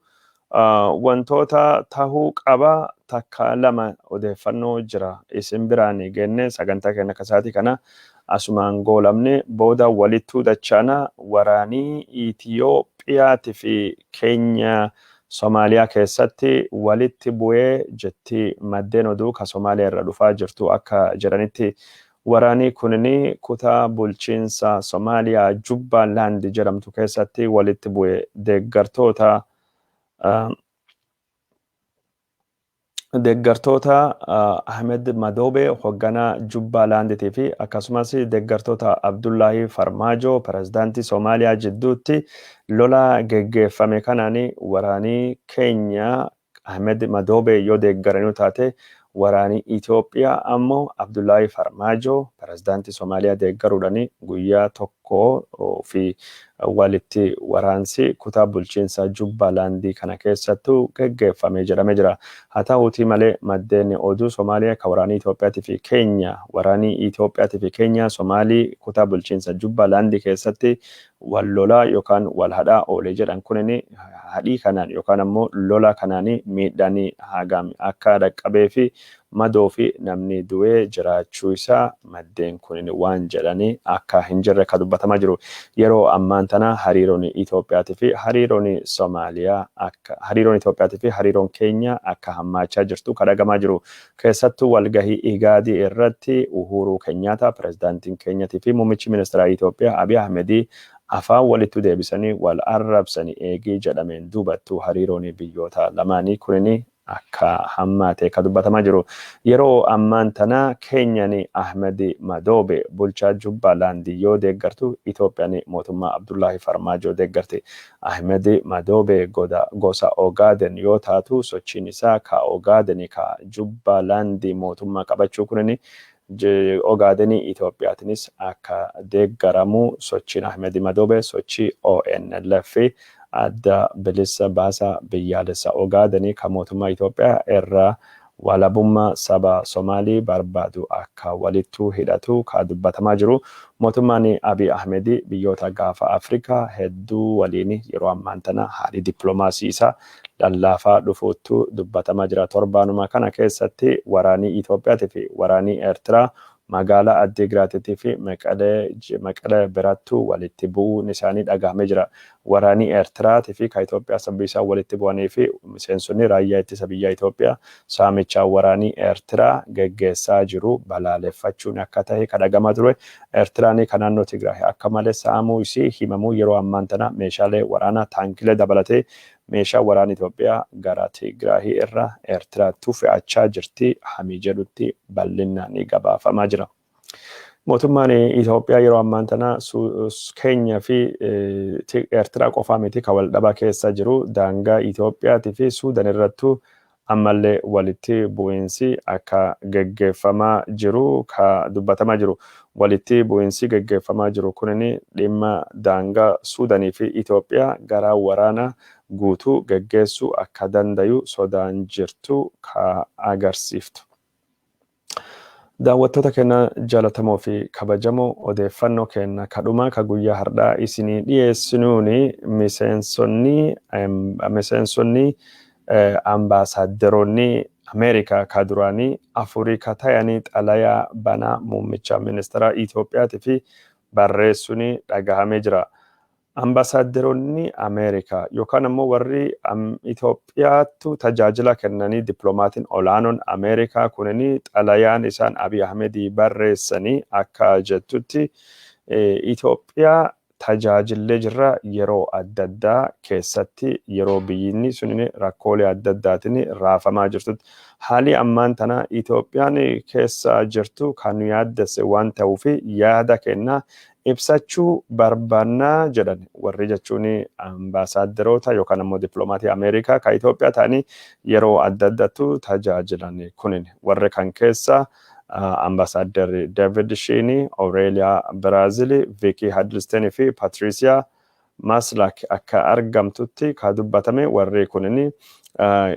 wantoota tahuu qaba takka lama odeeffannoo jira isin biraan gennee sagantaa keenya kasaatii kana asumaan goolamne booda walittuu dachaana waraanii Itiyoophiyaatii fi Keenya Somaaliyaa keessatti walitti bu'ee jetti maddeen oduu ka Somaaliyaa irra dhufaa jirtu akka jedhanitti waraanii kunini kutaa bulchiinsa Somaaliyaa Jubbaland jedhamtu keessatti walitti bu'ee deeggartoota Ahmed Madobe hoogganaa Jubbalanditii fi akkasumas deeggartoota Abdullahi Farmaajo pirezidaantii Somaaliyaa jidduutti lola geggeeffame kanaani waraanii Keenya Ahmed Madobe yoo deeggaranii taate waraanii Itoophiyaa ammoo Abdullahi Farmaajo pirezidaantii Somaaliyaa deeggaruudhaani guyyaa tokko fi walitti waraansi kutaa bulchiinsa Jubbalandii kana keessattuu geggeeffame jedhamee jira. Haa ta'uutii malee maddeen oduu Somaaliyaa ka waraanii Itoophiyaatii fi Keenya waraanii Itoophiyaatii fi Keenya Somaalii kutaa bulchiinsa Jubbalandii keessatti wal lolaa yookaan wal hadhaa oolee jedhan kunini hadhii kanaan yookaan ammoo lola kanaanii miidhanii hagam akka dhaqqabee fi madoo fi namni du'ee jiraachuu isaa maddeen kunini waan jedhanii akka hin jirre ka dubbatamaa jiru. Yeroo ammaan tana hariiroon Itoophiyaatii fi hariiroon Somaaliyaa akka hariiroon Itoophiyaatii fi hariiroon Keenya akka hammaachaa jirtu kadhagamaa jiru. Keessattuu walgahii Igaadii irratti Uhuru Kenyaata pirezidaantiin Keenyatii fi muummichi ministeera Itoophiyaa Abiy Ahmedii afaan walitti deebisanii wal arrabsanii eegii jedhameen duubattu hariiroon biyyoota lamaanii kunini akka hammaate ka dubbatamaa jiru. Yeroo ammaan tana Keenyaan Ahmed Madobe bulchaa Jubbaland yoo deeggartu Itoophiyaan mootummaa Abdullahi Farmaajo deeggarte. Ahmed Madobe gosa Ogaaden yoo taatu sochiin isaa ka Ogaaden ka Jubbaland mootummaa qabachuu kunini Ogaadenii Itoophiyaatinis akka deeggaramu sochiin Ahmed Madobe sochii ONLF adda bilisa baasaa biyyaalessa Ogaadenii ka mootummaa Itoophiyaa irraa walabummaa saba Somaalii barbaadu akka walittuu hidhatu ka dubbatamaa jiru. Mootummaan Abiy Ahmed biyyoota gaafa Afrikaa hedduu waliin yeroo ammaan tana haalli dippiloomaasii isaa lallaafaa dhufuuttu dubbatamaa jira. Torbaanuma kana keessatti waraanii Itoophiyaatii fi waraanii Eertiraa magaalaa Addigraatiitii fi Maqalee birattu walitti bu'uun isaanii dhagahamee jira. Waraanii Eertiraatii fi ka Itoophiyaa sabbisaa walitti bu'anii fi miseensonni raayyaa ittisa biyya Itoophiyaa saamichaa waraanii Eertiraa geggeessaa jiru balaaleffachuun akka ta'e kadhagamaa ture. Eertiraan kan naannoo Tigraay akka malee saamuu isii himamuu yeroo ammaan tana meeshaalee waraanaa taankilee dabalatee meeshaa waraana Itoophiyaa gara Tigraay irraa Eertiraatti fe'achaa jirti hamii jedhutti bal'inaan gabaafamaa jira. Mootummaan Itoophiyaa yeroo ammaan tana Keenya fi Eertiraa qofaa miti ka wal dhabaa keessa jiru daangaa Itoophiyaatii fi Suudaan irrattu ammallee walitti bu'iinsi akka geggeeffamaa jiru ka dubbatamaa jiru. Walitti bu'iinsi geggeeffamaa jiru kunini dhimma daangaa Suudaanii fi Itoophiyaa gara waraana guutuu geggeessuu akka dandayu sodaan jirtu ka agarsiiftu. Daawwattoota keenya jaalatamoo fi kabajamoo odeeffannoo keenya kadhuma ka guyyaa har'aa isinii dhiyeessinuuni miseensonni ambaasaaddaroonni Ameerikaa ka duraanii Afrikaa ta'anii xalayaa banaa muummicha ministeera Itoophiyaatii fi barreessuun dhagahamee jira. ambasaaderoonni Ameerikaa yookaan ammoo warri Itoophiyaattu tajaajila kennanii dippiloomatiin olaanoon Ameerikaa kunini xalayaan isaan Abiy Ahmedii barreessanii akka jettutti Itoophiyaa tajaajillee jirra yeroo adda addaa keessatti yeroo biyyinni sun rakkoolee adda addaatiin raafamaa jirtutti haalli ammaan tana Itoophiyaan keessa jirtu kan yaaddesse waan ta'uuf yaada kennaa ibsachuu barbaannaa jedhan warri jechuun ambasaaderoota yookaan ammoo dippiloomatii Ameerikaa ka Itoophiyaa ta'anii yeroo adda addaatu tajaajilan kunin warri kan keessa ambasaader David Shini, Aurelia Brazil, Vicky Hadlisten fi Patricia Maslak akka argamtutti ka dubbatame warri kunini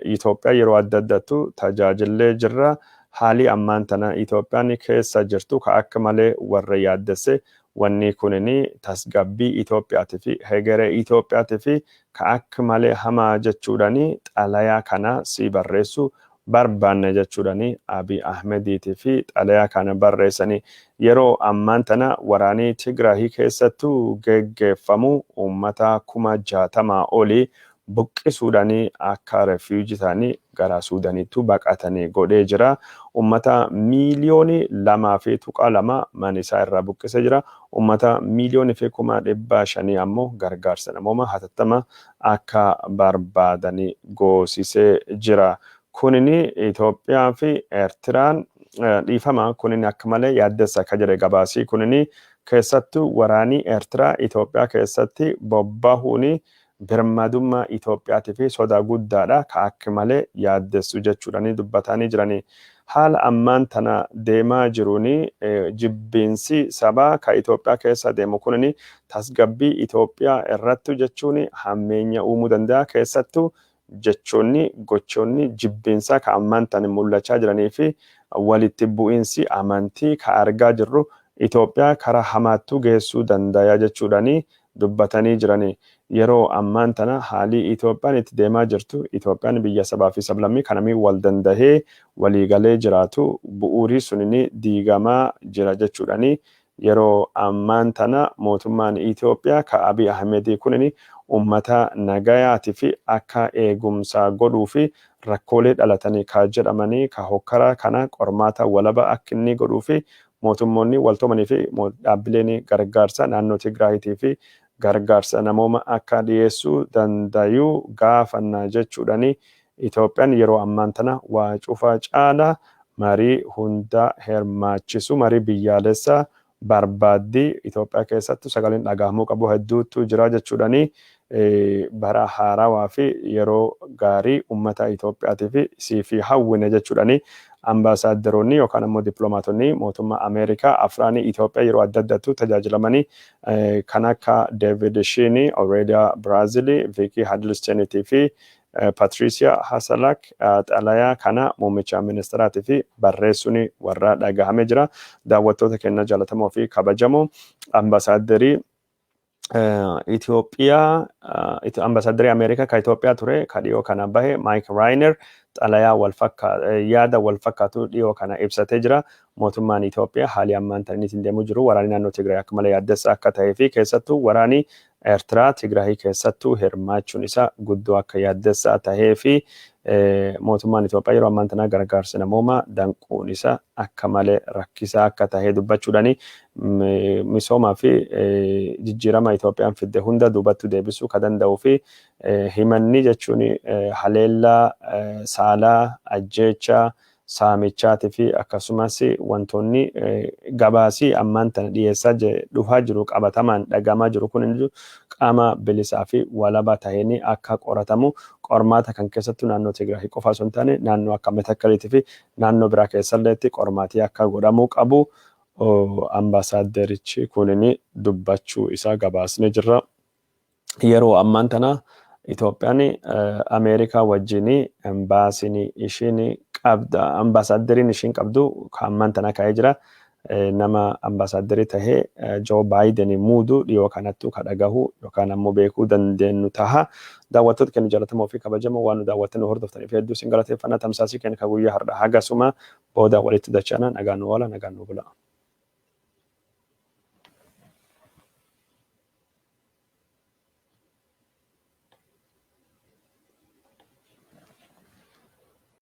Itoophiyaa yeroo adda addaatu tajaajillee jirra haalli ammaan tana Itoophiyaan keessa jirtu ka akka malee warra yaaddesse wanni kunini tasgabbii Itoophiyaati fi hegeree Itoophiyaati fi ka akka malee hamaa jechuudhani xalayaa kana si barreessu barbaanne jechuudhani Abiy Ahmediitii fi xalayaa kana barreessanii yeroo ammaan tana waraanii Tigraahii keessattuu geggeeffamu uummata 60,000 olii buqqisuudhani akka refuujii ta'anii gara Suudaaniitti baqatanii godhee jira. Uummata miiliyoonii 2.2 mana isaa irraa buqqisee jira. Uummata miiliyoonii 500,000 ammoo gargaarsa namooma hatattama akka barbaadanii goosisee jira. Kunini Itoophiyaa fi Eertiraan dhiifama kunini akka malee yaaddessa akka jedhe gabaasii kunini keessattuu waraanii Eertiraa Itoophiyaa keessatti bobbahuuni birmadummaa Itoophiyaati fi sodaa guddaadha ka akka malee yaaddessu jechuudhani dubbatanii jiranii. Haala ammaan tana deemaa jiruuni jibbiinsi sabaa ka Itoophiyaa keessa deemu kunini tasgabbii Itoophiyaa irrattu jechuuni hammeenya uumuu danda'a keessattuu jechoonni gochoonni jibbiinsa ka ammaan tana mul'achaa jiranii fi walitti bu'iinsi amantii ka argaa jirru Itoophiyaa karaa hamaattu geessuu danda'a jechuudhani dubbatanii jiranii. Yeroo ammaan tana haalii Itoophiyaan itti deemaa jirtu Itoophiyaan biyya sabaa fi sablammii kanamii wal dandahee waliigalee jiraatu bu'uurii sunini diigamaa jira jechuudhani. Yeroo ammaan tana mootummaan Itoophiyaa ka Abiy Ahmedii kunini ummata nagayaati fi akka eegumsa godhuu fi rakkoolee dhalatanii ka jedhamanii ka hokkara kana qormaata walaba akka inni godhuu fi mootummoonni waltomanii fi dhaabbileen gargaarsa naannoo Tigraayitii fi gargaarsa namooma akka dhiyeessuu danda'u gaafannaa jechuudhani. Itoophiyaan yeroo ammaan tana waa cufa caala marii hunda hirmaachisu marii biyyaalessaa barbaaddi Itoophiyaa keessatti sagaleen dhagahamuu qabu hedduutu jira jechuudhani. Bara haarawaa fi yeroo gaarii ummata Itoophiyaatiif siifi hawwine jechuudhani. Ambasaaderoonni yookaan ammoo dippiloomaatonni mootummaa Ameerikaa afraanii Itoophiyaa yeroo adda addaatu tajaajilamanii kan akka David Shini, Aurelia Brazil, Vicky Hadlisten fi Patricia Hasalak xalayaa kana muummicha ministeeraatii fi barreessuun warra dhagahame jira. Daawwattoota keenya jaalatamoo fi kabajamoo ambasaaderii Itoophiyaa ambasaaderii Ameerikaa ka Itoophiyaa ture ka dhiyoo kana bahe Mike Reiner xalayaa yaada wal fakkaatu dhiyoo kana ibsatee jira. Mootummaan Itoophiyaa haalli ammaan tana inni deemu jiru waraanii naannoo Tigraay akka malee yaaddessa akka ta'ee fi keessattuu waraanii Eertiraa Tigraay keessattuu hirmaachuun isaa guddoo akka yaaddessa ta'ee fi mootummaan Itoophiyaa yeroo ammaan tana gargaarsa namooma danquun isaa akka malee rakkisaa akka ta'ee dubbachuudhani misoomaa fi jijjiirama Itoophiyaan fidde hunda duubattu deebisuu ka danda'uu fi himanni jechuun haleellaa saalaa ajjeechaa saamichaatii fi akkasumas wantoonni gabaasii ammaan tana dhiyeessaa dhufaa jiru qabatamaan dhagamaa jiru kun qaama bilisaa fi walaba ta'een akka qoratamu qormaata kan keessattuu naannoo Tigraay qofa osoo hin taane naannoo akka Matakkaliitii fi naannoo biraa keessalleetti qormaatii akka godhamuu qabu ambasaaderichi kunini dubbachuu isaa gabaasne jirra. Yeroo ammaan tana Itoophiyaan Ameerikaa wajjin embaasiin ishiin qabda ambasaaderin ishiin qabdu kan ammaan tana ka'ee jira. Nama ambasaaderii tahee Joe Biden muudu dhiyoo kanattu ka dhagahu yookaan ammoo beekuu dandeenyu taha. Daawwattoota keenya jaallatamoo fi kabajamoo waan nu daawwattan hordoftaniif hedduu isin galateeffannaa tamsaasii keenya ka guyyaa har'a hagasuma booda walitti dachana nagaan nu oola nagaan nu bula.